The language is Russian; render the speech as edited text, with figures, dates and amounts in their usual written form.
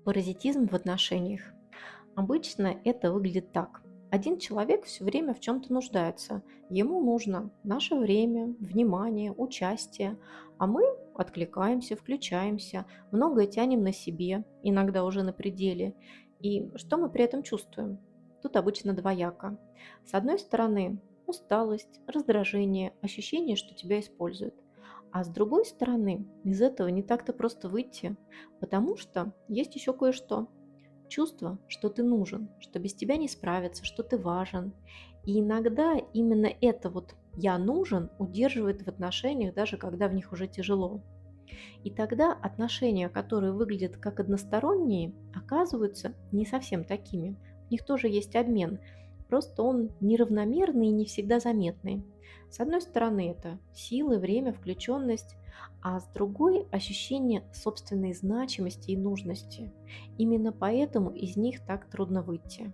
Паразитизм в отношениях. Обычно это выглядит так. Один человек все время в чем-то нуждается. Ему нужно наше время, внимание, участие, а мы откликаемся, включаемся, многое тянем на себе, иногда уже на пределе. И что мы при этом чувствуем? Тут обычно двояко. С одной стороны, усталость, раздражение, ощущение, что тебя используют. А с другой стороны, из этого не так-то просто выйти, потому что есть еще кое-что. Чувство, что ты нужен, что без тебя не справятся, что ты важен. И иногда именно это вот «я нужен» удерживает в отношениях, даже когда в них уже тяжело. И тогда отношения, которые выглядят как односторонние, оказываются не совсем такими. В них тоже есть обмен, просто он неравномерный и не всегда заметный. С одной стороны, это силы, время, включенность, а с другой– ощущение собственной значимости и нужности. Именно поэтому из них так трудно выйти.